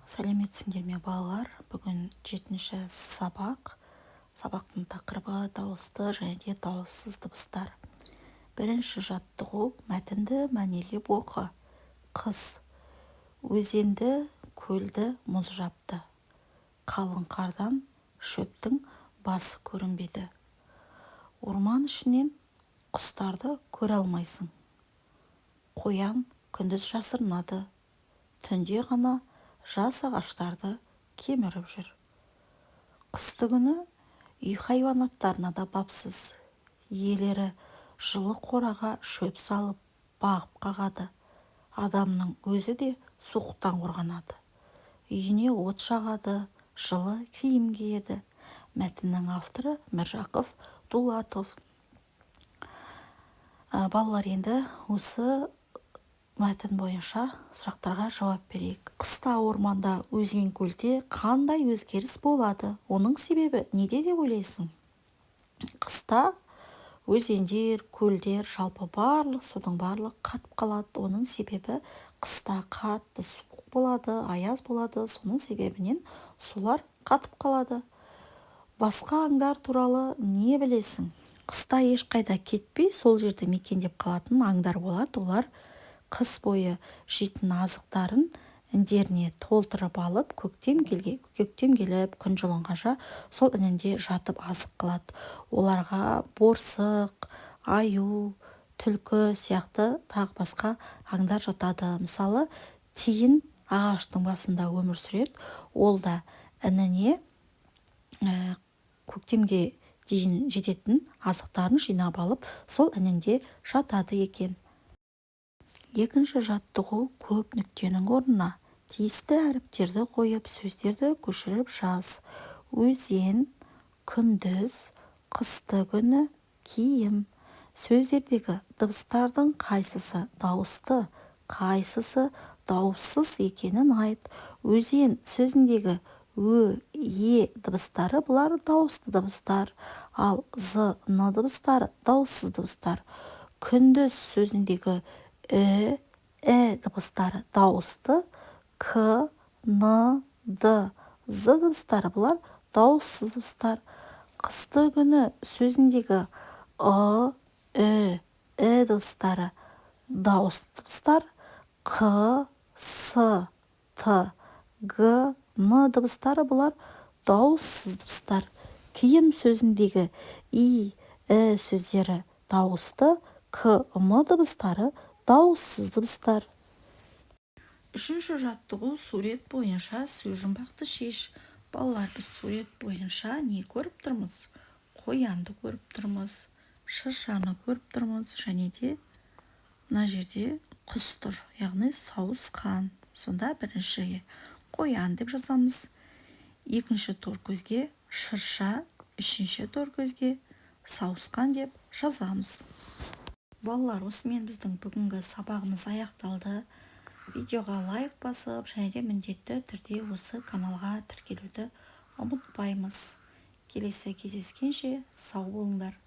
Сәлеметсіңдер ме балалар? Бүгін 7-ші сабақ. Сабақтың тақырыбы дауысты және де дауыссыз дыбыстар. Бірінші жаттығу: мәтінді мәнелеп оқы. Қыс. Өзенді, көлді мұз жапты. Қалың қардан шөптің басы көрінбеді. Орман ішінен құстарды көре алмайсың. Қоян күндіз жасырынады. Түнде ғана жас ағаштарды кеміріп жүр. Қыстыгүні үй хайуанаттарына да бапсыз. Иелері жылы қораға шөп салып, бағып қағады. Адамның өзі де суықтан қорғанады. Үйіне от жағады, жылы киім киеді. Мәтіннің авторы Міржақып Дулатов. Балалар, енді осы мәтін бойынша сұрақтарға жауап берейік. Қыста орманда, өзен көлде қандай өзгеріс болады? Оның себебі неде деп ойлайсың? Қыста өзендер, көлдер, жалпы барлық судың барлығы қатып қалады. Оның себебі қыста қатты суық болады, аяз болады. Соның себебінен сулар қатып қалады. Басқа аңдар туралы не білесің? Қыста ешқайда кетпей, сол жерде мекендеп қалатын аңдар болады. Олар қыс бойы жейтін азықтарын індеріне толтырып алып, көктем келіп, күн жылынғанша сол інінде жатып азық қылады. Оларға борсық, аю, түлкі сияқты тағы басқа аңдар жатады. Мысалы, тиін ағаштың басында өмір сүреді. Ол да ініне көктемге дейін жететін азықтарын жинап алып, сол інінде жатады екен. Екінші жаттығу: көп нүктенің орнына тиісті әріптерді қойып, сөздерді көшіріп жаз. Өзен, күндіз, қыстыгүні, киім. Сөздердегі дыбыстардың қайсысы дауысты, қайсысы дауыссыз екенін айт. Өзен сөзіндегі ө, е дыбыстары бұлар дауысты дыбыстар, ал з, н дыбыстары дауыссыз дыбыстар. Күндіз сөзіндегі ү, дыбыстары дауысты, к, н, д, з дыбыстары бұлар дауыссыз дыбыстар. Қыстыгүні сөзіндегі ы, ү, дыбыстары дауысты дыбыстар, қ, с, т, г, н дыбыстары бұлар дауыссыз дыбыстар. Киім сөзіндегі и, сөздері дауысты, к, м дыбыстары дауыссыз дыбыстар. Үшінші жаттығу: сурет бойынша сөз жұмбақты шеш. Балалар, біз сурет бойынша не көріп тұрмыз? Қоянды көріп тұрмыз, шыршаны көріп тұрмыз, және де мына жерде құс тұр, яғни сауысқан. Сонда біріншіге қоян деп жазамыз, екінші торкөзге шырша, үшінші торкөзге сауысқан деп жазамыз. Балалар, осымен біздің бүгінгі сабағымыз аяқталды. Видеоға лайк басып, және де міндетті түрде осы каналға тіркелуді ұмытпаймыз. Келесі кездескенше сау болыңдар.